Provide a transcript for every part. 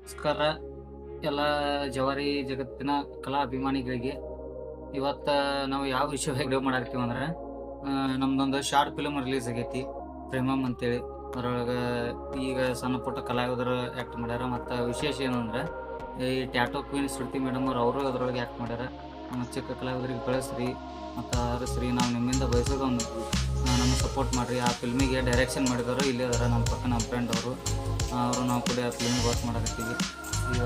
ನಮಸ್ಕಾರ ಎಲ್ಲ ಜವಾರಿ ಜಗತ್ತಿನ ಕಲಾ ಅಭಿಮಾನಿಗಳಿಗೆ. ಇವತ್ತ ನಾವು ಯಾವ ವಿಷಯ ವಿಡಿಯೋ ಮಾಡಾಕತ್ತೀವಿ ಅಂದ್ರೆ ನಮ್ದೊಂದು ಶಾರ್ಟ್ ಫಿಲ್ಮ್ ರಿಲೀಸ್ ಆಗೈತಿ, ಪ್ರೇಮಮ್ ಅಂತೇಳಿ. ಅದ್ರೊಳಗೆ ಈಗ ಸಣ್ಣ ಪುಟ್ಟ ಕಲಾವಿದರು ಆ್ಯಕ್ಟ್ ಮಾಡ್ಯಾರ. ಮತ್ತು ವಿಶೇಷ ಏನು ಅಂದ್ರೆ ಈ ಟ್ಯಾಟೋ ಕ್ವೀನ್ ಶ್ರುತಿ ಮೇಡಮ್ ಅವರು ಅದ್ರೊಳಗೆ ಆ್ಯಕ್ಟ್ ಮಾಡ್ಯಾರ. ನಮ್ಮ ಚಿಕ್ಕ ಕಲಾವಿದರಿಗೆ ಬೆಳೆಸ್ರಿ ಮತ್ತು ಹರಿಸ್ರಿ. ನಾವು ನಿಮ್ಮಿಂದ ಬಯಸೋದು ಒಂದು ನಮಗೆ ಸಪೋರ್ಟ್ ಮಾಡಿರಿ. ಆ ಫಿಲ್ಮಿಗೆ ಡೈರೆಕ್ಷನ್ ಮಾಡಿದವರು ಇಲ್ಲೇ ಅದರ ನಮ್ಮ ಪಕ್ಕ ನಮ್ಮ ಫ್ರೆಂಡ್ ಅವರು ನಾವು ಕೂಡ ಆ ಫಿಲ್ಮಿಗೆ ವರ್ಕ್ ಮಾಡಕತ್ತೀವಿ. ಈಗ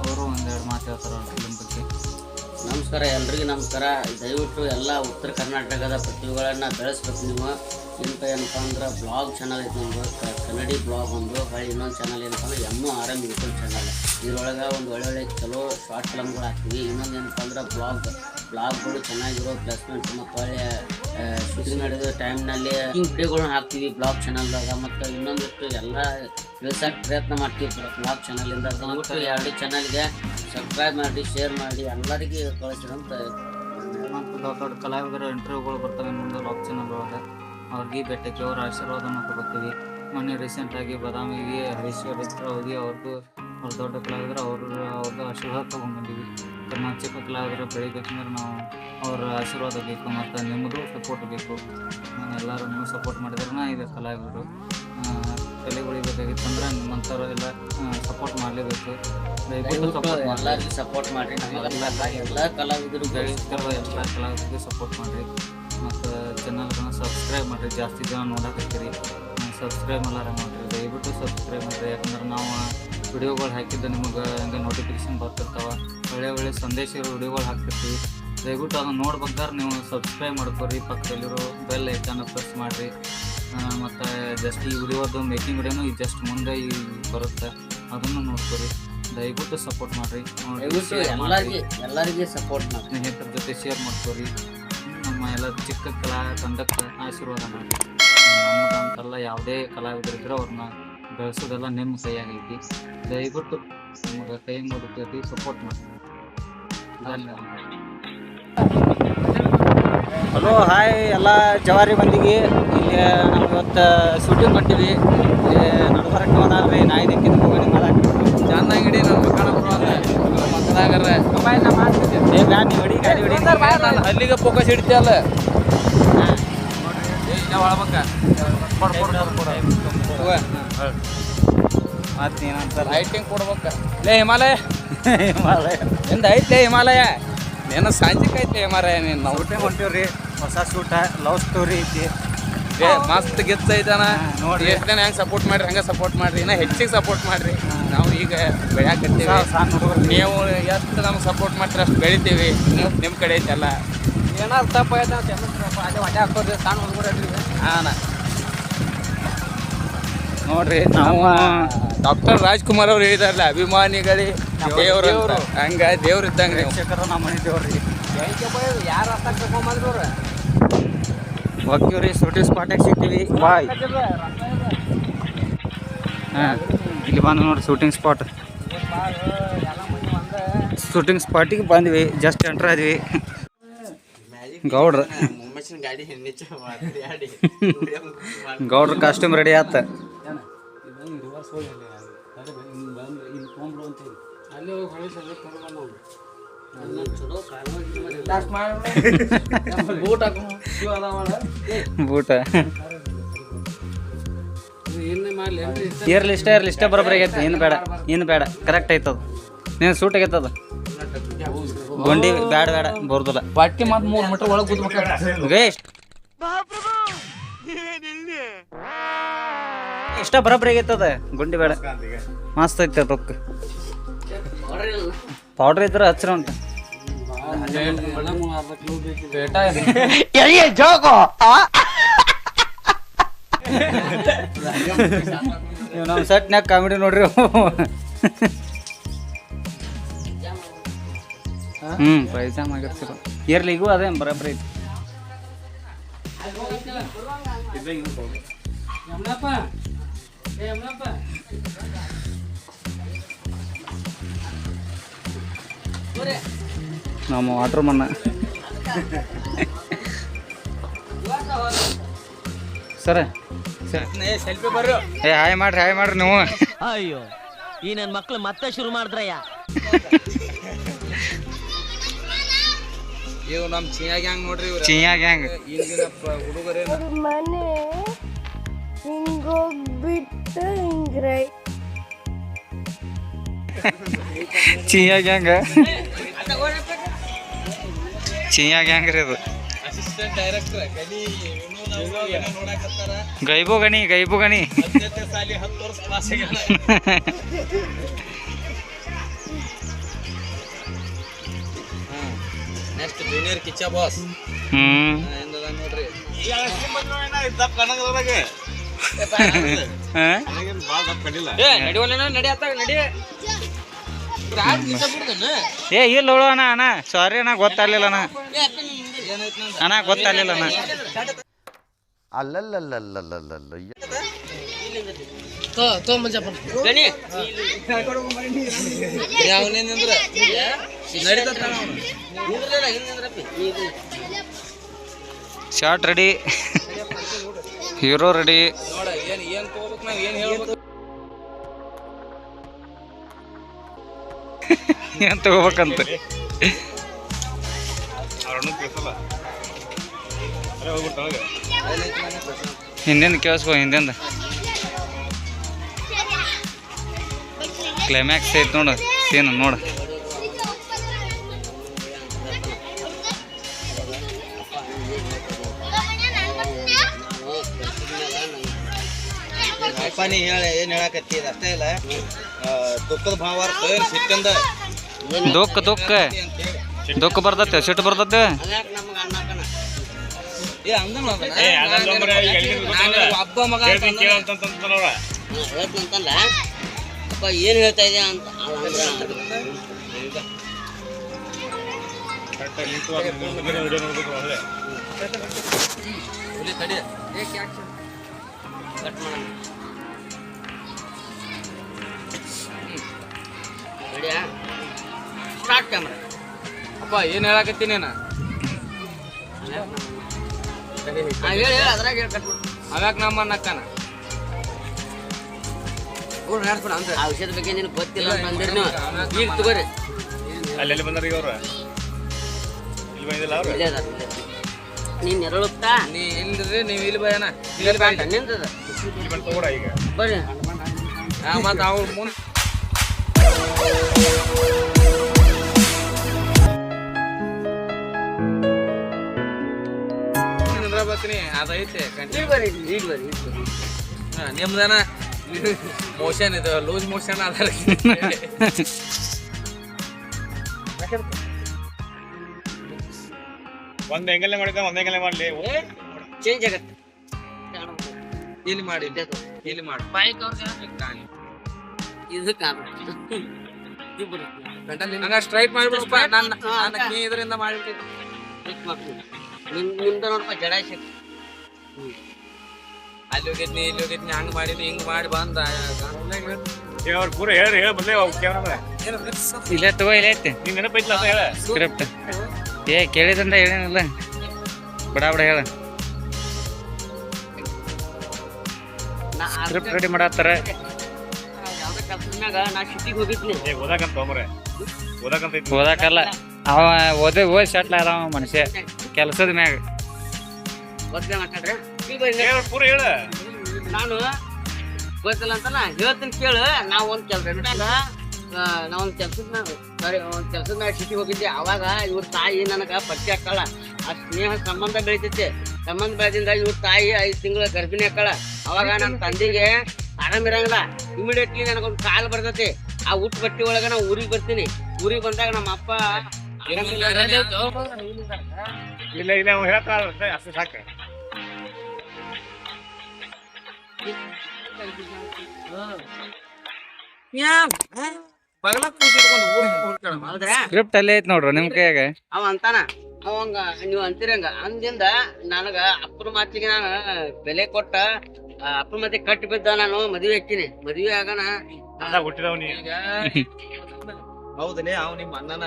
ಅವರು ಒಂದೆರಡು ಮಾತು ಹೇಳ್ತಾರೆ ಅವ್ರ ಫಿಲ್ಮ್ ಬಗ್ಗೆ. ನಮಸ್ಕಾರ, ಎಲ್ರಿಗೂ ನಮಸ್ಕಾರ. ದಯವಿಟ್ಟು ಎಲ್ಲ ಉತ್ತರ ಕರ್ನಾಟಕದ ಪ್ರತಿಭೆಗಳನ್ನು ಬೆಳೆಸ್ಬೇಕು. ನೀವು ಏನಪ್ಪ ಅಂದ್ರೆ ಬ್ಲಾಗ್ ಚಾನಲ್ ಐತೆ ನಮ್ಮದು, ಕನ್ನಡಿ ಬ್ಲಾಗ್ ಒಂದು. ಹೊಳ್ಳಿ ಇನ್ನೊಂದು ಚಾನಲ್ ಏನಪ್ಪ ಅಂದ್ರೆ RM ಯೂಟ್ಯೂಬ್ ಚಾನಲ್. ಇದ್ರೊಳಗೆ ಒಂದು ಒಳ್ಳೊಳ್ಳೆ ಚಲೋ ಶಾರ್ಟ್ ಫಿಲಮ್ಗಳು ಹಾಕ್ತೀವಿ. ಇನ್ನೊಂದು ಏನಪ್ಪ ಅಂದ್ರೆ ಬ್ಲಾಗ್ಗಳು ಚೆನ್ನಾಗಿರೋ ಪ್ಲೇಸ್ಮೆಂಟ್ ಮತ್ತು ಒಳ್ಳೆಯ ಶೂಟಿಂಗ್ ನಡೆದ ಟೈಮ್ನಲ್ಲಿ ವಿಡಿಯೋಗಳನ್ನ ಹಾಕ್ತೀವಿ ಬ್ಲಾಗ್ ಚಾನಲ್ದಾಗ. ಮತ್ತು ಇನ್ನೊಂದಿಷ್ಟು ಎಲ್ಲ ತಿಳಿಸೋಕೆ ಪ್ರಯತ್ನ ಮಾಡ್ತೀವಿ ಬ್ಲಾಗ್ ಚಾನಲಿಂದ. ದಯವಿಟ್ಟು 2 ಚಾನಲ್ಗೆ ಸಬ್ಸ್ಕ್ರೈಬ್ ಮಾಡಿ, ಶೇರ್ ಮಾಡಿ, ಎಲ್ಲರಿಗೂ ಕಳಿಸಿರಂತ. ಮತ್ತು ದೊಡ್ಡ ದೊಡ್ಡ ಕಲಾವಿದರ ಇಂಟರ್ವ್ಯೂಗಳು ಬರ್ತವೆ ನಮ್ಮದು ಬ್ಲಾಗ್ ಚಾನಲ್ ಒಳಗೆ. ಅವ್ರಿಗೆ ಬೆಟ್ಟಕ್ಕೆ ಅವ್ರ ಆಶೀರ್ವಾದನ ತಗೋತೀವಿ. ಮೊನ್ನೆ ರೀಸೆಂಟಾಗಿ ಬಾದಾಮಿಗೆ ಹರೀಶ್ವರ್ ಹೋಗಿ ಅವ್ರದ್ದು ದೊಡ್ಡ ಕಲಾವಿದರು ಅವ್ರದ್ದು ಆಶೀರ್ವಾದ ತೊಗೊಂಡ್ಬಂದೀವಿ. ನಮ್ಮ ಚಿಕ್ಕ ಕಲಾವಿದರು ಬೆಳಿಬೇಕಂದ್ರೆ ನಾವು ಅವ್ರ ಆಶೀರ್ವಾದ ಬೇಕು ಮತ್ತು ನಿಮ್ಮದು ಸಪೋರ್ಟ್ ಬೇಕು. ಎಲ್ಲರೂ ನೀವು ಸಪೋರ್ಟ್ ಮಾಡಿದ್ರೆ ಇದು ಕಲಾವಿದರು ತಲೆ ಉಳಿಬೇಕಾಗಿತ್ತಂದ್ರೆ ನಿಮ್ಮಂಥವ್ರು ಎಲ್ಲ ಸಪೋರ್ಟ್ ಮಾಡಲೇಬೇಕು. ಎಲ್ಲರಿಗೂ ಸಪೋರ್ಟ್ ಮಾಡಿರಿ. ಎಲ್ಲ ಕಲಾವಿದರು ಬೆಳೆಸ್ತಿರೋ ಎಲ್ಲ ಕಲಾವಿದರಿಗೆ ಸಪೋರ್ಟ್ ಮಾಡಿರಿ. ಮತ್ತು ಚಾನಲ್ಗಳನ್ನ ಸಬ್ಸ್ಕ್ರೈಬ್ ಮಾಡಿರಿ. ಜಾಸ್ತಿ ಜನ ನೋಡಕತ್ತೀರಿ, ಸಬ್ಸ್ಕ್ರೈಬ್ ಎಲ್ಲಾರ ಮಾಡಿರಿ. ದಯವಿಟ್ಟು ಸಬ್ಸ್ಕ್ರೈಬ್ ಮಾಡಿರಿ. ಯಾಕಂದ್ರೆ ನಾವು ವಿಡಿಯೋಗಳು ಹಾಕಿದ್ದು ನಿಮಗೆ ಹಂಗೆ ನೋಟಿಫಿಕೇಶನ್ ಬರ್ತಿರ್ತಾವೆ. ಒಳ್ಳೆ ಸಂದೇಶಗಳು ವಿಡಿಯೋಗಳು ಹಾಕ್ತಿರ್ತೀವಿ. ದಯವಿಟ್ಟು ಅದನ್ನು ನೋಡ್ಬೇಕಾದ್ರೆ ನೀವು ಸಬ್ಸ್ಕ್ರೈಬ್ ಮಾಡ್ಕೊರಿ. ಪಕ್ಕದಲ್ಲಿರೋ ಬೆಲ್ ಐಕಾನ್ ಪ್ರೆಸ್ ಮಾಡಿರಿ. ಮತ್ತು ಜಸ್ಟ್ ಈ ವಿಡಿಯೋದು ಮೇಕಿಂಗ್ ವಿಡಿಯೋನು ಈ ಜಸ್ಟ್ ಮುಂದೆ ಬರುತ್ತೆ, ಅದನ್ನು ನೋಡ್ಕೊರಿ. ದಯವಿಟ್ಟು ಸಪೋರ್ಟ್ ಮಾಡಿರಿ. ಎಲ್ಲರಿಗೆ ಸಪೋರ್ಟ್ ಮಾಡಿ, ಸ್ನೇಹಿತರ ಜೊತೆ ಶೇರ್ ಮಾಡ್ಕೊರಿ. ನಮ್ಮ ಎಲ್ಲ ಚಿಕ್ಕ ಕಲಾ ತಂಡಕ್ಕೆ ಆಶೀರ್ವಾದ ಮಾಡಿ. ನಮ್ಮದಂತೆಲ್ಲ ಯಾವುದೇ ಕಲಾವಿದರಿದ್ರೆ ಅವ್ರನ್ನ ಬೆಳೆಸೋದೆಲ್ಲ ನಿಮ್ಮ ಕೈಯಾಗೈತಿ. ದಯವಿಟ್ಟು ನಮಗೆ ಕೈ ಮುಗಿತೈತಿ, ಸಪೋರ್ಟ್ ಮಾಡ್ತೀವಿ. ಹಲೋ, ಹಾಯ್ ಎಲ್ಲ ಜವಾರಿ ಮಂದಿಗೆ. ಇಲ್ಲಿ ನಾವು ಇವತ್ತು ಶೂಟಿಂಗ್ ಕೊಟ್ಟಿವಿ. ಇಲ್ಲಿ ನಡ್ಬರಕ್ಕೆ ಹೋದಲ್ರಿ ನಾಯಿ ದಿಕ್ಕಿದ ಹೋಗಿ ಮಾತಾಡ್ತೀವಿ. ಚೆನ್ನಾಗಿಡಿ ನನ್ನ ಮಕ್ಕಳಾಗರ ಏ ಬ್ಯಾನ್ ನೀವು ಹೊಡಿ, ಗಾಡಿ ಹೊಡಿ. ಅಲ್ಲಿಗೆ ಫೋಕಸ್ ಇಡ್ತೀಯಲ್ಲ. ಮತ್ತೆ ಏನಂತಾರೆ ಲೈಟಿಂಗ್ ಕೊಡ್ಬೇಕ. ಲೇ ಹಿಮಾಲಯ ಎಂದ ಐತ್ಲೇ ಹಿಮಾಲಯ. ನೀನು ಸಂಜೆಗೆ ಐತ್ಲೇ ಹಿಮಾಲಯ. ನೀನು ನಾವು ಶೂಟಿಂಗ್ ಹೊಂಟಿವ್ರಿ. ಹೊಸ ಶೂಟ ಲವ್ ಸ್ಟೋರಿ ಐತಿ. ಮಸ್ತ್ ಗೆತ್ತ ಐತಾನ ನೋಡ್ರಿ. ಎಷ್ಟು ಜನ ಹೆಂಗೆ ಸಪೋರ್ಟ್ ಮಾಡ್ರಿ ಹಂಗೆ ಸಪೋರ್ಟ್ ಮಾಡಿರಿ. ಇನ್ನೂ ಹೆಚ್ಚಿಗೆ ಸಪೋರ್ಟ್ ಮಾಡಿರಿ. ನಾವು ಈಗ ಬೆಳೆಯಾಕತ್ತೀವಿ. ಸಣ್ಣ ಹುಡುಗರು ನೀವು ಎಷ್ಟು ನಮ್ಗೆ ಸಪೋರ್ಟ್ ಮಾಡ್ತೀರಿ ಅಷ್ಟು ಬೆಳಿತೀವಿ. ನೀವು ನಿಮ್ಮ ಕಡೆ ಐತಲ್ಲ. ಏನಾದ್ರು ತಪ್ಪಾಯ್ತು ಅದೇ ಹೊಟ್ಟೆ ಹಾಕೋದು ಸಣ್ಣ ಹುಡುಗರು. ಹಾಂ, ನೋಡ್ರಿ ನಾವು ಡಾಕ್ಟರ್ ರಾಜ್ಕುಮಾರ್ ಅವ್ರು ಹೇಳಿದಾರಲ್ಲ, ಅಭಿಮಾನಿಗಳೇ ದೇವ್ರು ಅಂತ. ಹಂಗೆ ದೇವ್ರು ಇದ್ದಂಗೆ ನೀವು. ಪ್ರೇಕ್ಷಕರು ನಮ್ಮ ಮನೆ ದೇವ್ರಿ. ಯಾರು ಅರ್ಥ ಕರ್ಕೊಂಬಂದ್ರು ಅವ್ರು ಹೋಗ್ತೀವ್ರಿ. ಶೂಟಿಂಗ್ ಸ್ಪಾಟಿಗೆ ಸಿಗ್ತೀವಿ. ಬಾಯ್. ಹಾಂ, ಇಲ್ಲಿ ಬಂದು ನೋಡ್ರಿ ಶೂಟಿಂಗ್ ಸ್ಪಾಟಿಗೆ ಬಂದ್ವಿ. ಜಸ್ಟ್ ಎಂಟ್ರ್ ಆದ್ವಿ. ಗೌಡ್ರ ಕಾಸ್ಟ್ಯೂಮ್ ರೆಡಿ ಆತ. ಬೂಟ ಇರ್ಲಿ ಇಷ್ಟ ಬರೋಬ್ಬರಿ ಆಗೈತಿ. ಇನ್ನು ಬೇಡ ಕರೆಕ್ಟ್ ಐತದ. ನೀನು ಸೂಟ್ ಆಗೈತದ. ಗೊಂಡಿ ಬೇಡ ಬರ್ದಲ್ಲ. ಬಟ್ಟೆ ಮತ್ತು 3 ಮೀಟರ್ ಒಳಗೆ ಕೂತ್ಬೇಕು. ಇಷ್ಟ ಬರೋಬ್ಬರಿ ಆಗೈತದ. ಗುಂಡಿ ಬೇಡ. ಮಸ್ತ್ ಐತೆ ರೊಕ್ಕ. ಪೌಡ್ರ್ ಇದ್ರೆ ಹಚ್ರ ಉಂಟು. ನಮ್ಮ ಸೆಟ್ನ್ಯಾಗ ಕಾಮಿಡಿ ನೋಡ್ರಿ. ಪೈಜಾಮ್ ಆಗಿರ್ತೀರ. ಇರ್ಲಿ ಈಗೂ ಅದೇ ಬರೋಬ್ಬರಿ ಐತಿ. ನಮ್ಮ ವಾಟರ್ ಮನ್ನ ಸರ ಸೆಲ್ಫಿ ಬರ್ರಿ. ಹಾಯ್ ಮಾಡ್ರಿ ನೀವು. ಅಯ್ಯೋ ಈ ನನ್ನ ಮಕ್ಳು ಮತ್ತೆ ಶುರು ಮಾಡಿದ್ರಯ್ಯ. ಇವ್ ನಮ್ ಚಿಯಾ ಗ್ಯಾಂಗ್ ನೋಡ್ರಿ, ಇವ್ರು ಚಿಯಾ ಗ್ಯಾಂಗ್ ಈಗಿನ ಹುಡುಗರೇ. ಮನೆ ಹಿಂಗೋಗ್ಬಿಟ್ಟು ಹಿಂಗ್ರೈ ಚಿಯಾ ಗ್ಯಾಂಗ್ ಚಿಯಾ ಗ್ಯಾಂಗ್ ರೀ ಅದು. ಅಸಿಸ್ಟೆಂಟ್ ಡೈರೆಕ್ಟರ್ ಗಣಿ ನೋಡಾಕತ್ತಾರ. ಗೈಬು ಗಣಿ 10ನೇ ಸಾಲಿ 10 ವರ್ಷ ಕ್ಲಾಸ್ ಆಗ್ಯಾನ. ನೆಕ್ಸ್ಟ್ ಜೂನಿಯರ್ ಕಿಚ್ಚ ಬಾಸ್ ಎಂದದ ನೋಡ್ರಿ. ಏ ಇಲ್ಲ ನೋಡು ಅಣ್ಣ ಸಾರಿ ಅಣ್ಣ ಗೊತ್ತಾಗ್ಲಿಲ್ಲ ಅಣ್ಣ ಗೊತ್ತಾಗ್ಲಿಲ್ಲ ಅಣ್ಣ. ಅವನೇನಂದ್ರ ನಡೀತತ್ತ ಶಾರ್ಟ್ ರೆಡಿ, ಹೀರೋ ರೆಡಿ. ನೋಡ ಏನ್ ತಗೋಬೇಕು, ನಾವ್ ಏನ್ ಹೇಳ್ಬೇಕು, ಏನ್ ತಗೋಬೇಕಂತ ಹಿಂದಿಂದ ಕೇಳಿಸ್ಕೊ. ಹಿಂದಿಂದ ಕ್ಲೈಮ್ಯಾಕ್ಸ್ ಐತೆ ನೋಡು ಸೀನ್ ನೋಡು. ಅಪ್ಪ ನೀ ಏನ್ ಹೇಳಕತ್ತಿ ಅಷ್ಟೇ ಇಲ್ಲ, ದುಃಖದ ಭಾವ ಸಿಟ್ಟಂದ ದುಃಖ ಬರ್ತೈತೆ, ಸಿಟ್ಟು ಬರ್ತೈತೆ. ಹಬ್ಬ ಮಗ ಹೇಳ್ತಂತಲ್ಲ ಅಪ್ಪ ಏನ್ ಹೇಳ್ತಾ ಇದೆ ಅಂತ ಕಟ್ ಮಾಡೋಣ. ರೆಡಿಯಾ? Start camera. ಅಪ್ಪ ಏನ್ ಹೇಳಕತ್ತೀನಿ ನೀನು? ಹೇಳಿ ಅದ್ರಾಗ ಹೇಳಿ ಕಟ್ ಮಾಡಿ. ಅವ್ಯಾಕ ನಮ್ಮ ನಕ್ಕನ ಆ ವಿಷಯದ ಬಗ್ಗೆ ನಿನಗೆ ಗೊತ್ತಿಲ್ಲ ಅಂತ ಅಂದಿರಿ ನೀವು. ಈಗ ತಗೋರಿ. ಅಲ್ಲಿ ಬಂದಾರ ಈಗ ಅವ್ರು ಇಲ್ಲಿ ಬಂದಿಲ್ಲ ಅವ್ರು. ಇಲ್ಲೇ ಅದಾರ, ಇಲ್ಲೇ ಅದಾರ. ನೀನ್ ನೆರಳುತ್ತಾ ನೀ ಇಲ್ರಿ, ನೀವ್ ಇಲ್ಲಿ ಬಯನ ಇಲ್ಲಿ ಬ್ಯಾಂಡ ನಿಂತದ ಇಲ್ಲಿ ಬಂದು ತಗೋಡ ಈಗ. ಬರ್ರಿ. ಮತ್ತ ಅವ್ರ ಮುಂದೆ ಬರ್ತೀನಿ. ಅದೈತೆ ಈಗ ಬರ್ರಿ, ಈಗ ಬರ್ರಿ, ಈಗ ಬರ್ರಿ. ನಿಮ್ದನ ಮೋಷನ್ ಇದು ಲೂಸ್ ಮೋಷನ್ ಅದ. ಒಂದ್ ಹೆಂಗಲ್ಲೇ ಮಾಡಿದ ಒಂದ್ ಹೆಂಗಲ್ಲೇ ಮಾಡ್ಲಿ. ಚೇಂಜ್ ಆಗತ್ತೆ. ಇಲ್ಲಿ ಮಾಡಿ, ಇಲ್ಲಿ ಮಾಡಿ. ಇದು ಕಾರಣ ಹಂಗ ಸ್ಟ್ರೈಟ್ ಮಾಡ್ಬಿಡಪ್ಪ. ನನ್ನ ನೀ ಇದರಿಂದ ಮಾಡ್ಬಿಟ್ಟು ನಿಮ್ದ ನೋಡಪ್ಪ ಜಡಾಶಿ. ಅಲ್ಲಿ ಹೋಗಿದ್ನಿ ಇಲ್ಲಿ ಹೋಗಿದ್ನಿ ಹಂಗ್ ಮಾಡಿದ್ನಿ ಹಿಂಗ್ ಮಾಡಿ ಬಂದ. ಅವ್ರು ಪೂರ ಹೇಳಿ ಬಂದೇ ಕ್ಯಾಮ್ರಾ ಇಲ್ಲೇ ತಗೋ, ಇಲ್ಲ ಐತೆ ನೀನ್ ನೆನಪೈತ್ಲ ಅಂತ ಹೇಳ. ಸ್ಕ್ರಿಪ್ಟ್. ಏ ಕೇಳಿದಂಡ ಹೇಳೇನಿಲ್ಲ, ಬಡ ಹೇಳ. ಸ್ಕ್ರಿಪ್ಟ್ ರೆಡಿ ಮಾಡತ್ತಾರ. ಯಾವ್ದೇ ಕೆಲ್ಸದ್ಮ್ಯಾಗ ನಾ ಸಿಟಿಗೆ ಹೋಗಿದ್ನಿ. ಓದಾಕಂತ ತೊಗೊಂಬರೆ ಓದಾಕಂತ ಐತಿ. ಓದಾಕಲ್ಲ ಅವ ಓದಿ ಸೆಟ್ಲ್ ಆದ ಮನುಷ್ಯ ಕೆಲಸದ ಮ್ಯಾಗ. ಗೊತ್ತಿಲ್ಲ ಮಾತಾಡ್ರಿ. ಈಗ ಬರ್ರಿ. ಪೂರ ಹೇಳ. ನಾನು ಗೊತ್ತಿಲ್ಲ ಅಂತಲ್ಲ ಹೇಳ್ತೀನಿ ಕೇಳು. ನಾವು ಒಂದು ಕೆಲಸ ನಾ ಒಂದು ಕೆಲ್ಸದ ಮ್ಯಾಗ ಸಿಟಿಗೆ ಹೋಗಿದ್ದೆ. ಅವಾಗ ಇವ್ರ ತಾಯಿ ನನಗೆ ಪರಿಚಯ ಹಾಕಲ್ಲ. ಆ ಸ್ನೇಹ ಸಂಬಂಧ ಬೆಳಿತೈತಿ. ಸಂಬಂಧ ಬೆಳೆದಿಂದ ಇವ್ರ ತಾಯಿ 5 ತಿಂಗಳ ಗರ್ಭಿಣಿ ಹಾಕಳ. ಅವಾಗ ನನ್ನ ತಂದೆಗೆ ಆರಾಮಿರಂಗಿಲ್ಲ. ಇಮಿಡಿಯೇಟ್ಲಿ ನನಗೊಂದು ಕಾಲ್ ಬರ್ತೈತಿ. ಆ ಊಟ ಬಟ್ಟಿ ಒಳಗೆ ನಾ ಊರಿಗೆ ಬರ್ತೀನಿ. ಊರಿಗೆ ಬಂದಾಗ ನಮ್ಮ ಅಪ್ಪ ಇಲ್ಲ ಇಲ್ಲ ಅವ್ನು ಹೇಳ್ತಾ ಅಷ್ಟು ಸಾಕು. ಸ್ಕ್ರಿಪ್ಟ್ ಅಲ್ಲೇ ಐತಿ ನೋಡ್ರಿ ನಿಮ್ ಕೈಯಾಗ. ಅವ ಅಂತಾನ, ಅವಂಗ ನೀವು ಅಂತೀರಂಗ ಅಂದಿಂದ ನನಗ ಅಪ್ಪನ ಮಾತಿಗೆ ನಾನು ಬೆಲೆ ಕೊಟ್ಟ ಅಪ್ಪನ ಮಾತಿಗೆ ಕಟ್ಟಿ ಬಿದ್ದ ನಾನು ಮದುವೆ ಹಾಕಿನಿ. ಮದುವೆ ಆಗನ ಹುಟ್ಟಿದವ್ ನೀ. ಹೌದಲೇ, ಅವ್ ನಿಮ್ಮ ಅಣ್ಣನ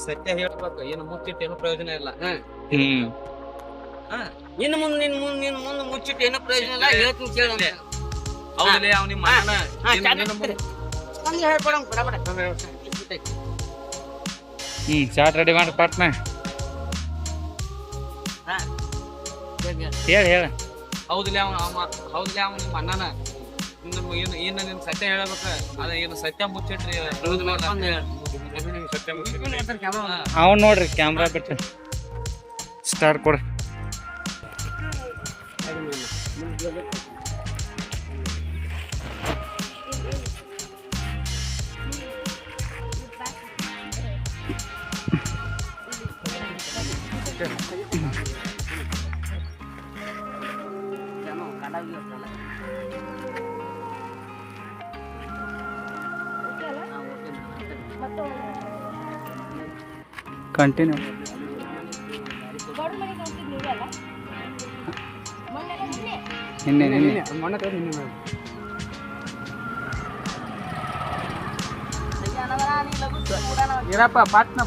ಸತ್ಯ ಹೇಳ್ಬೇಕು. ಏನು ಮುಚ್ಚಿಟ್ಟು ಏನು ಪ್ರಯೋಜನ ಇಲ್ಲ. ಇನ್ನು ಮುಂದೆ ಮುಚ್ಚಿಟ್ಟು ಏನೋ ಪ್ರಯೋಜನ ಇಲ್ಲ. ಹೇಳ್ತೀನಿ ಕೇಳ. ಹೌದಲೇ ಅವ್ ನಿಮ್ಮ ಅಣ್ಣನ ನಮ್ಗೆ ಹೇಳ್ಕೊಡಂಗ್ ಬಡ ಚಾಟ್ ರೆಡಿ ಮಾಡಿ ಪಾಟ್ನ ಹೇಳ ಹೌದಲೇ ಅವ ಹೌದಲೇ ಅವ್ ನಿಮ್ಮ ಅಣ್ಣನ ಇನ್ನು ನಿನ್ ಸತ್ಯ ಹೇಳ್ಬೇಕ ಅದ ಏನು ಸತ್ಯ ಮುಚ್ಚಿಟ್ರಿ ಅವ್ನು ನೋಡ್ರಿ ಕ್ಯಾಮ್ರಾ ಬಿಟ್ಟು ಸ್ಟಾರ್ ಕೊಡ ಕಂಟಿನ್ಯೂ ನಿನ್ನೆ ಇರಪ್ಪ ಪಾಟ್ನ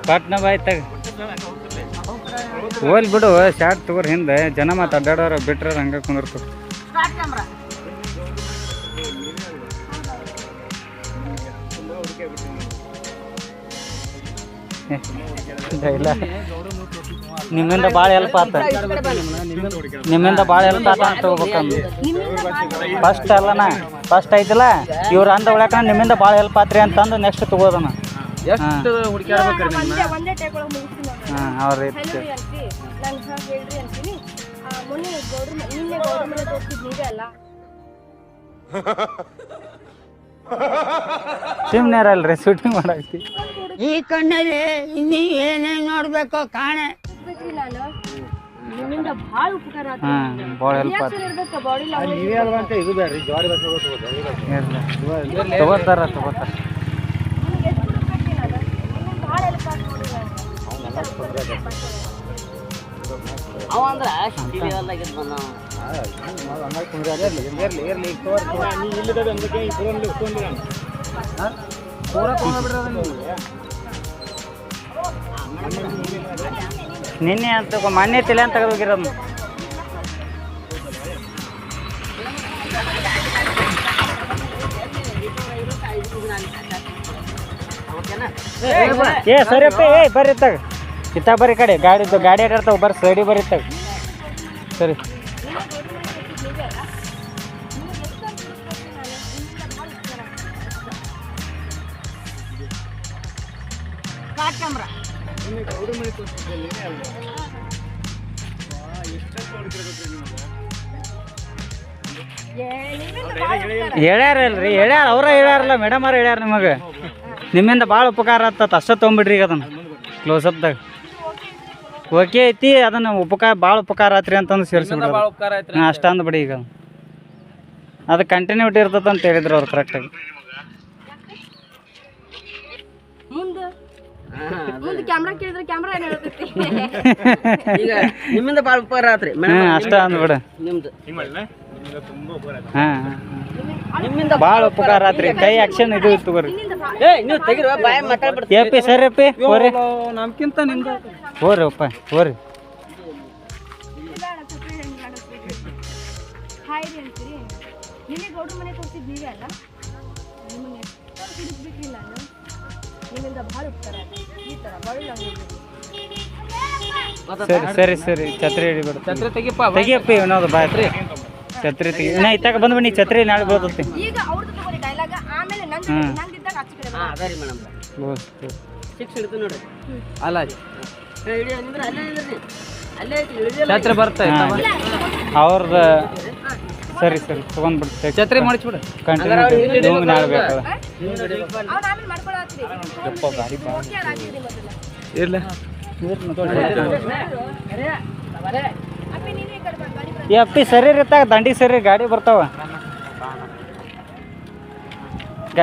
ಪಾಟ್ನ ಬಾಯ್ ತಗ ಹೋಲ್ ಬಿಡು ಶಾರ್ಟ್ ತಗೋರಿ ಹಿಂದೆ ಜನ ಮಾತು ಅಡ್ಡಾಡೋರು ಬಿಟ್ರೆ ಹಂಗೆ ಕುಂದಿರ್ತಾರೆ ಇಲ್ಲ ನಿಮ್ಮಿಂದ ಭಾಳ ಹೆಲ್ಪ್ ಆತ ನಿಮ್ಮಿಂದ ಭಾಳ ಹೆಲ್ಪ್ ಆತ ಅಂತ ಹೋಗ್ಬೇಕಂದು ಫಸ್ಟ್ ಅಲ್ಲನ ಫಸ್ಟ್ ಐತಿಲ್ಲ ಇವ್ರ ಅಂದ ಉಳ್ಯಾಕ ನಿಮ್ಮಿಂದ ಭಾಳ ಹೆಲ್ಪ್ ಆತ್ರಿ ಅಂತಂದು ನೆಕ್ಸ್ಟ್ ತಗೋದನ ಎಷ್ಟು ಹುಡುಕ್ಯಾಡ್ಬೇಕ್ರಿ ಹಾಂ ಅವ್ರ ಸುಮ್ಮನೆ ಅಲ್ರಿ ಶೂಟಿಂಗ್ ಮಾಡಾಕಿ ಈ ಕಣ್ಣಲ್ಲಿ ಇನ್ನೀ ಏನೇನ್ ನೋಡ್ಬೇಕು ಕಾಣೆ ನಿಮ್ಮಿಂದ ಬಹಳ ಉಪಕಾರ ಹಾಂ ಭಾಳ ಹೆಲ್ಪ್ ಆತ ತಗೋತಾರ ಅವ ಅಂದ್ರ ಲೆವೆಲ್ದಾಗಿದ್ ಬಂದವ ನಿನ್ನೆ ಅಂತ ಮೊನ್ನೆ ತಲೆ ಅಂತ ತೆಗೆದು ಹೋಗಿರೋದು ಏ ಸರಿಯಪ್ಪ ಏ ಬರ್ರಿ ತಗ ಇತ್ತ ಬರ್ರಿ ಕಡೆ ಗಾಡಿ ಅಡ್ಡಾಡ್ತಾವ ಬರ್ರಿ ಸೈಡಿ ಬರ್ರಿ ತಗ ಸರಿ ಹೇಳ್ಯಾರಲ್ರಿ ಹೇಳ್ಯಾರ ಅವ್ರ ಹೇಳ್ಯಾರಲ್ಲ ಮೇಡಮ್ ಅವ್ರ ಹೇಳ್ಯಾರ ನಿಮಗೆ ನಿಮ್ಮಿಂದ ಭಾಳ ಉಪಕಾರ ಆಗ್ತತ್ ಅಷ್ಟ ತೊಗೊಂಬಿಡ್ರಿ ಈಗ ಅದನ್ನು ಕ್ಲೋಸಪ್ದಾಗ ಓಕೆ ಐತಿ ಅದನ್ನ ಉಪಕಾರ ಭಾಳ ಉಪಕಾರ ಆತ್ರಿ ಅಂತಂದು ಸೇರಿಸ್ಬಿಡ್ರಿ ಹಾಂ ಅಷ್ಟ ಅಂದ್ಬಿಡಿ ಈಗ ಅದು ಕಂಟಿನ್ಯೂಟಿ ಇರ್ತದೆ ಅಂತ ಹೇಳಿದ್ರು ಅವ್ರು ಕರೆಕ್ಟಾಗಿ ಈಗ ನಿಮ್ಮಿಂದ ಬಾಳ ಉಪಕಾರ ಆತ್ರಿ ಹಾಂ ಅಷ್ಟ ಅಂದ್ಬಿಡ ನಿಮ್ದು ಹಾಂ ನಿಮ್ಮಿಂದ ಭಾಳ ಉಪಕಾರ ಆತ್ರಿ ಕೈ ಆಕ್ಷನ್ ಇದು ತಗೋರಿ ನೀವು ತೆಗಿರುವ ಬಾಯ ಮಾತಾಡ್ಬಿಡ್ತೀವಿ ಏಪಿ ಸರಿ ಅಪ್ಪಿ ಹೋರಿ ನಮ್ಕಿಂತ ನಿಮ್ದು ಹೋರಿ ಅಪ್ಪ ಹೋರಿ ಸರಿ ಸರಿ ಛತ್ರಿ ಹಿಡಿಬಿಡು ಛತ್ರಿ ತೆಗಿಪ್ಪ ತೆಗಿಯಪ್ಪಿ ಅನ್ನೋದು ಬಾಯ್ರಿ ಛತ್ರಿ ತೆಗಿ ನಾ ಇತ್ತಾಗ ಬಂದ್ಬಿಡಿ ಛತ್ರಿ ನಾಳೆ ಬೀಳ್ತೈತಿ ಅದಾರಿ ಮೇಡಮ್ ಸಿಕ್ಸ್ ಹಿಡಿದು ನೋಡ್ರಿ ಅಲ್ಲ ಹಿಡಿಯ ನಿಂದ್ರೆ ಅಲ್ಲೇ ನಿಂದ್ರಿ ಅಲ್ಲೇ ಐತಿ ಛತ್ರಿ ಬರ್ತಾ ಅವ್ರದ್ದು ಸರಿ ಸರಿ ತೊಗೊಂಡ್ಬಿಡ್ತೆ ಛತ್ರಿ ಮಾಡಿಸ್ಬಿಡು ಕಂಟಿನ್ಯೂ ನಾಳೆ ಬೇಕಲ್ಲ ಇರ್ಲ ಈ ಅಪ್ಪಿ ಸರಿ ಇರ್ತಾಗ ದಂಡಿ ಸರಿ ಗಾಡಿ ಬರ್ತಾವ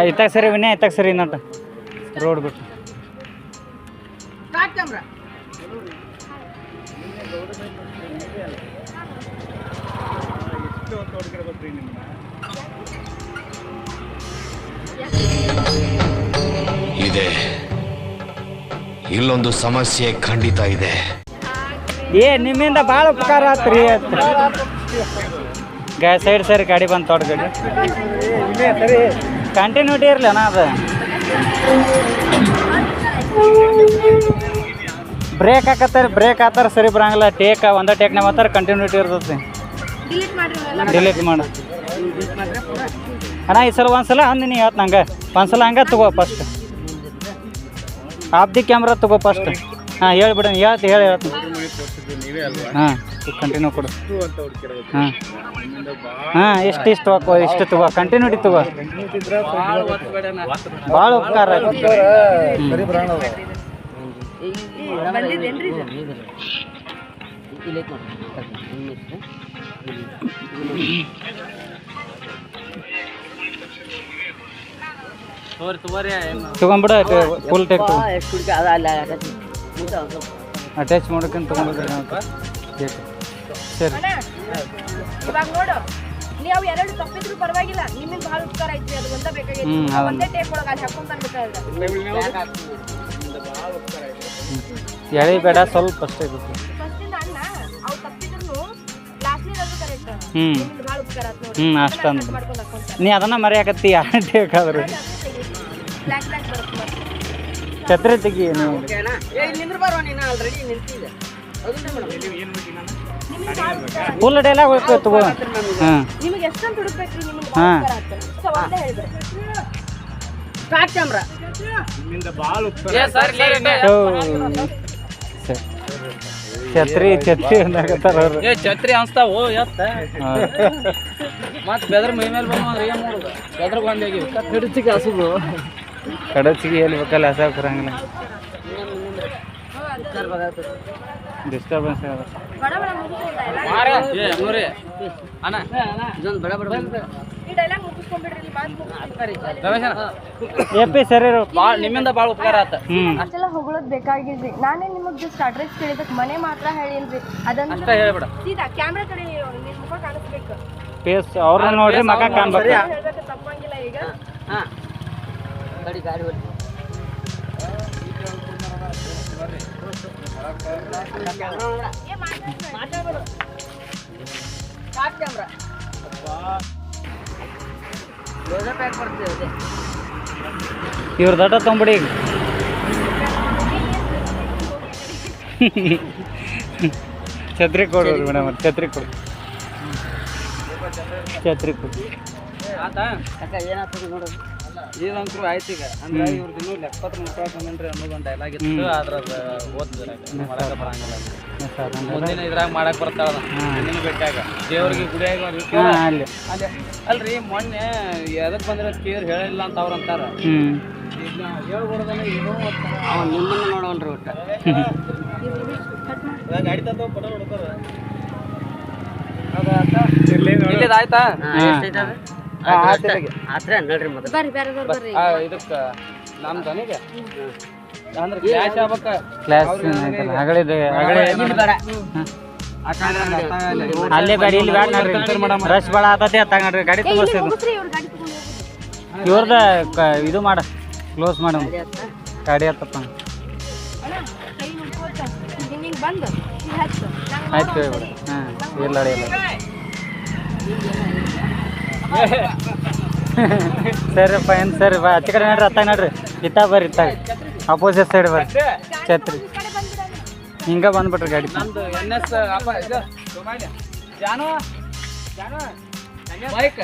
ಇತ್ತಾಗ ಸರಿ ವಿನಯ ಇತ್ತಾಗ ಸರಿ ನಟ ರೋಡ್ ಬಿಟ್ಟು ಇದೆ ಇಲ್ಲೊಂದು ಸಮಸ್ಯೆ ಖಂಡಿತ ಇದೆ ಏ ನಿಮ್ಮಿಂದ ಭಾಳ ಉಪಕಾರ ಆತ್ರಿ ಸೈಡ್ ಸರಿ ಗಾಡಿ ಬಂದು ತೋಟ ಗಾಡಿ ಕಂಟಿನ್ಯೂಟಿ ಇರಲಿ ಅಣ್ಣ ಅದು ಬ್ರೇಕ್ ಹಾಕತ್ತಾರೆ ಬ್ರೇಕ್ ಹಾಕ್ತಾರೆ ಸರಿ ಬರಂಗಿಲ್ಲ ಟೇಕ್ ಒಂದೇ ಟೇಕ್ನಾಗ ಮಾತ್ರ ಕಂಟಿನ್ಯೂಟಿ ಇರ್ತೈತಿ ಡಿಲೀಟ್ ಮಾಡು ಅಣ್ಣ ಈ ಸಲ ಒಂದ್ಸಲ ಅಂದಿನಿ ಹೇಳ್ತು ನಂಗೆ ಒಂದ್ಸಲ ಹಂಗೆ ತಗೋ ಫಸ್ಟ್ ಆಫ್ ದಿ ಕ್ಯಾಮ್ರಾ ತಗೋ ಫಸ್ಟ್ ಹಾಂ ಹೇಳ್ಬಿಡ ಹೇಳ್ತೀನಿ ಹಾಂ ಕಂಟಿನ್ಯೂ ಕೊಡು ಹಾಂ ಹಾಂ ಇಷ್ಟು ಹಾಕೋ ಇಷ್ಟು ತಗೋ ಕಂಟಿನ್ಯೂಟಿ ತಗೋ ಭಾಳ ಉಪಕಾರ ತಗೊಂಬಿಡ ಫುಲ್ ಟೇಕ್ ತಗೋ ಅಟ್ಯಾಚ್ ಮಾಡೋಕಂತ ತಗೊಂಡಿದ್ರಿ ಸರಿ ಇವಾಗ ನೋಡು ನೀವು ಎರಡು ತಪ್ಪಿದ್ರು ಪರವಾಗಿಲ್ಲ ನಿಮ್ಮಿಂದ ಭಾಳ ಉಪಕಾರ ಐತ್ರಿ ಅದು ಒಂದೇ ಬೇಕಾಗಿತ್ತು ಒಂದೇ ಟೇಪ್ ಒಳಗೆ ಅಲ್ಲಿ ಹಾಕೊಂಡ್ ಎಳಿ ಬೇಡ ಸ್ವಲ್ಪ ಅಷ್ಟೇ ಫಸ್ಟಿಂದ ಅಣ್ಣ ಅವು ತಪ್ಪಿದ್ರು ಲಾಸ್ಟ್ನೇದು ಕರೆಕ್ಟ್ ನಿಮ್ಮಿಂದ ಭಾಳ ಉಪಕಾರ ಆಯ್ತು ನೋಡಿ ಅಷ್ಟಂದು ನೀ ಅದನ್ನ ಮರೆಯಾಕತ್ತಿ ಯಾರು ಟೇಕಾದ್ರಿ ಬ್ಲ್ಯಾಕ್ ಬರುತ್ತೆ ಛತ್ರಿ ತೆಗಿ ನೀವು ಫುಲ್ ಡೈಲಾಗ್ ಹೋಗ್ತೇವೆ ತಗೋ ಹಾಂ ನಿಮಗೆ ಎಷ್ಟಂತ ಹುಡುಕ್ಬೇಕ್ರಿ ನಿಮ್ಗೆ ಹಾಂ ಸೊ ಒಂದೇ ಹೇಳ್ಬೇಕು ಛತ್ರಿ ಅಂದಾಗತ್ತಾರ ಅವ್ರು ಛತ್ರಿ ಅನ್ಸ್ತಾವು ಎತ್ತ ಮತ್ತೆ ಬೆದ್ರ ಮೈ ಮೇಲೆ ಬಂದ್ರೆ ಏನು ಮಾಡೋದು ಬೆದ್ರ ಬಂದಾಗಿ ಕಡಿಚಿಗೆ ಹಸುದು ಕಡಚಿಗೆ ಎಲ್ಲಿ ಬೇಕಲ್ಲ ಹಸ ಬರಂಗಿಲ್ಲ ಡಿಸ್ಟರ್ಬೆನ್ಸ್ ಬಡ ಬಡ ನೋಡಿ ಅಣ್ಣ ಇದೊಂದು ಬಡ ಬಡ ಈ ಡೈಲಾಗ್ ಮುಗಿಸ್ಕೊಂಡ್ಬಿಡ್ರಿ ಇಲ್ಲಿ ಮಾತು ಎಪ್ಪಿ ಸರಿ ಭಾಳ ನಿಮ್ಮಿಂದ ಭಾಳ ಉಪಕಾರ ಆತ ಅಷ್ಟೆಲ್ಲ ಹೊಗಳೋದು ಬೇಕಾಗಿಲ್ರಿ ನಾನೇ ನಿಮಗೆ ಜಸ್ಟ್ ಅಡ್ರೆಸ್ ಕೇಳಿದಕ್ಕೆ ಮನೆ ಮಾತ್ರ ಹೇಳಿಲ್ರಿ ಅದನ್ನ ಅಷ್ಟ ಹೇಳ್ಬೇಡ ಸೀದಾ ಕ್ಯಾಮ್ರಾ ಕಡೆ ನಿಮ್ಮ ಮುಖ ಕಾಣಿಸ್ಬೇಕು ಫೇಸ್ ಅವ್ರನ್ನ ನೋಡ್ರಿ ಮಗ ಕಾಣ್ಬೇಕು ಹೇಳ್ಬೇಕು ತಪ್ಪಂಗಿಲ್ಲ ಈಗ ಹಾಂ ಗಾಡಿ ಗಾಡಿ ಮಾತಾಡ್ಬೇಡ ಕ್ಯಾಮ್ರಾ ಪ್ಯಾಕ್ ಮಾಡ್ತೀವಿ ಇವ್ರ ದಟ ತೊಂಬಿಡಿ ಈಗ ಛತ್ರಿ ಕೊಡು ಮೇಡಮ್ ಛತ್ರಿ ಕೊಡು ಛತ್ರಿ ಕೊಡು ಆತ ಅಕ್ಕ ಏನಾಗ್ತದೆ ನೋಡೋದು ಇದಂಕ್ರು ಆಯ್ತು ಈಗ ಅಂದ್ರೆ ಇವ್ರದ್ದು ಇನ್ನೂ ಲೆಕ್ಕಪತ್ರ ಮುಟ್ಟಾಕಂದ್ರೆ ಅನ್ನೋದು ಒಂದು ಡೈಲಾಗ್ ಇತ್ತು ಅದ್ರದ್ದು ಓದ್ತಾರೆ ಮಾಡಕ್ಕೆ ಬರಂಗಿಲ್ಲ ಮುಂದಿನ ಇದ್ರಾಗ ಮಾಡಕ್ಕೆ ಬರ್ತಾವ ಮುಂದಿನ ಬೆಟ್ಟಾಗ ದೇವ್ರಿಗೆ ಗುಡಿಯಾಗ ಅಲ್ಲಿ ಅದೇ ಅಲ್ರಿ ಮೊನ್ನೆ ಎದಕ್ಕೆ ಬಂದ್ರೆ ಕೇರ್ ಹೇಳಿಲ್ಲ ಅಂತ ಅವ್ರು ಅಂತಾರ ಈಗ ಹೇಳ್ಕೊಡೋದನ್ನ ಏನೋ ಅವ್ನು ನಿಮ್ಮನ್ನು ನೋಡೋನ್ರಿ ಒಟ್ಟು ಗಾಡಿ ತಂದು ಫೋಟೋ ನೋಡ್ತಾರ ಇಲ್ಲಿದ ಆಯ್ತಾ ಎಷ್ಟೈತೆ ಆತ್ರೆ ನೋಡ್ರಿ ಮತ್ತೆ ಬರ್ರಿ ಬೇರೆ ಬರ್ರಿ ಇದಕ್ಕೆ ನಮ್ಮ ದನಿಗೆ ಅಂದ್ರೆ ಕ್ಲಾಶ್ ಆಗ್ಬೇಕ ಕ್ಲಾಸ್ ಅಲ್ಲೇ ಬೇಡ ಇಲ್ಲಿ ಬೇಡ ನೋಡ್ರಿ ರಶ್ ಭಾಳ ಆತತಿ ಅತ್ತಾಗ ನೋಡ್ರಿ ಗಾಡಿ ತಗೋಸಿದ್ರು ಮುಗಿಸ್ರಿ ಇವ್ರ ಗಾಡಿ ತಗೊಂಡು ಹೋಗ್ರಿ ಇವ್ರದ ಇದು ಮಾಡ ಕ್ಲೋಸ್ ಮಾಡ ಗಾಡಿ ಹತ್ತಪ್ಪ ಅಣ್ಣ ಕೈ ಮುಗ್ಕೋತ ಹಿಂಗೆ ಬಂದು ಇಲ್ಲಿ ಹಚ್ಚು ನಂಗೆ ಆಯ್ತು ಬಿಡ ಹಾಂ ಇಲ್ಲ ಇಲ್ಲ ಸರಿಪ್ಪ ಏನು ಸರಿ ಬಾ ಆಚೆ ಕಡೆ ನೋಡ್ರಿ ಅತ್ತಾಗ ನೋಡ್ರಿ ಇತ್ತಾಗ ಬರ್ರಿ ಇತ್ತಾಗ ಅಪೋಸಿಟ್ ಸೈಡ್ ಬರ್ರಿ ಛತ್ರಿ ಈ ಕಡೆ ಬಂದ್ಬಿಡೋಣ ಹಿಂಗೆ ಬಂದ್ಬಿಟ್ರಿ ಗಾಡಿ ನಮ್ದು NS ಅಪ್ಪ ಇದು ಜಾನು ಬೈಕ್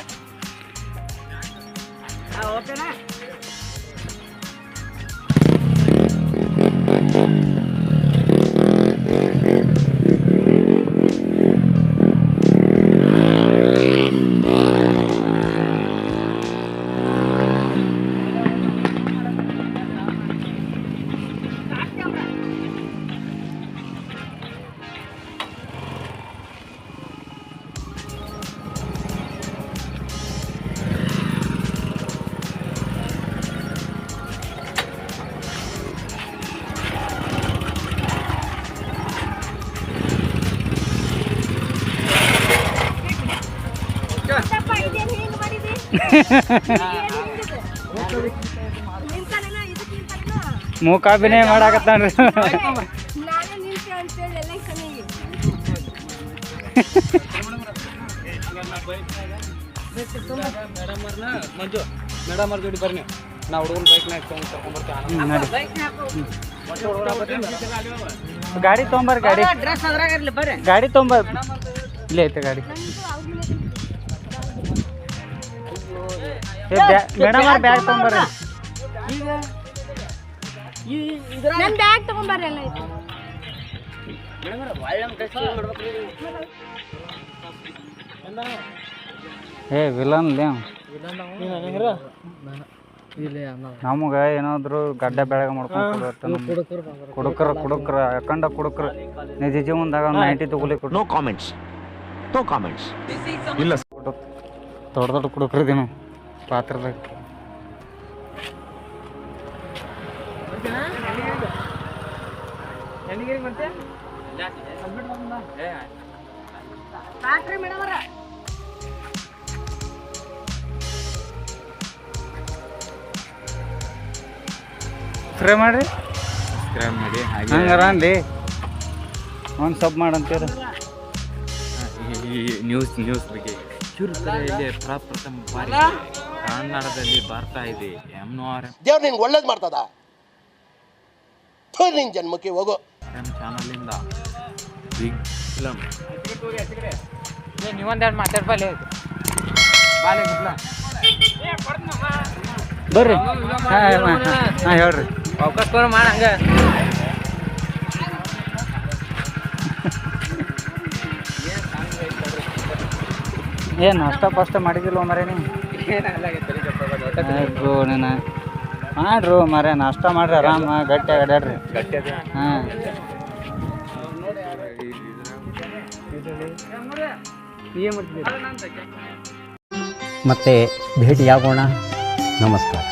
ಓಕೆನಾ ಮೂಕಾಭಿನಯ ಮಾಡಾಕತ್ತಾನ್ರಿ ನಾನೇ ನಿಂತೆ ಅಂತೇಳಿ ಎಲ್ಲ ಮೇಡಮರ್ನ ಮಂಜು ಮೇಡಮರ್ ಜೋಡಿ ಬರ್ರಿ ನೀವು ನಾ ಹುಡುಗನ ಬೈಕ್ನಾಗ ಕರ್ಕೊಂಡ್ಬರ್ತೀವಿ ಗಾಡಿ ತೊಗೊಂಬರ್ರಿ ಗಾಡಿ ತೊಗೊಂಬರ್ ಇಲ್ಲೇ ಐತೆ ಗಾಡಿ ಮೇಡಮ್ ಅವ್ರ ಬ್ಯಾಗ್ ತೊಗೊಂಬರ್ರಿ ನನ್ನ ಬ್ಯಾಗ್ ತಗೊಂಬರ್ರಿ ಎಲ್ಲ ಐತಿ ಏ ವಿಲನ್ ನಮಗೆ ಏನಾದ್ರು ಗಡ್ಡ ಬೆಳಗ್ಗೆ ಮಾಡ್ಕೊಂಡು ಕುಡುಕ್ರ ಯಾಕಂಡ ಕುಡುಕ್ರ ನಿಜ ಜೀವನದಾಗ 90 ತಗೊಲಿ ಕೊಡು. ನೋ ಕಾಮೆಂಟ್ಸ್ ಇಲ್ಲ ದೊಡ್ಡ ದೊಡ್ಡ ಕುಡುಕ್ರದೇನು ಪಾತ್ರದಾಗ ಫ್ರೈ ಮಾಡ್ರಿ ಹಂಗಾರ ಅಂದಿ ಒಂದು ಸಬ್ ಮಾಡಂತೀರ ನ್ಯೂಸ್ ಬಗ್ಗೆ ಕಿರುತೆರೆಯಲ್ಲಿ ಪ್ರಪ್ರಥಮ ಬಾರಿ ಕನ್ನಡದಲ್ಲಿ ಬರ್ತಾ ಇದೆ ದೇವ್ರು ನಿನ್ಗೆ ಒಳ್ಳೇದು ಮಾಡ್ತದ ನಿನ್ ಜನ್ಮಕ್ಕೆ ಹೋಗೋ ಚಾನಲಿಂದ ಬಿಗ್ ಫಿಲಮ್ ನೀವೊಂದೆರಡು ಮಾತಾಡ್ಬಾಲೆ ಬರ್ರಿ ಹಾಂ ಹೇಳ್ರಿ ಅವಕಾಶ ಕೊಡು ಮಾಡ ಹಂಗ ಏನು ಅಷ್ಟ ಫಸ್ಟ್ ಮಾಡಿದಿಲ್ಲ ಮರೇ ನೀವು ನೀನು ಮಾಡ್ರು ಮರ ನಾಷ್ಟ ಮಾಡ್ರಿ ಆರಾಮ ಗಟ್ಟಿಯಾಗಿ ಅಡ್ಯಾಡ್ರಿ ಹಾಂ ಮತ್ತೆ ಭೇಟಿಯಾಗೋಣ. ನಮಸ್ಕಾರ.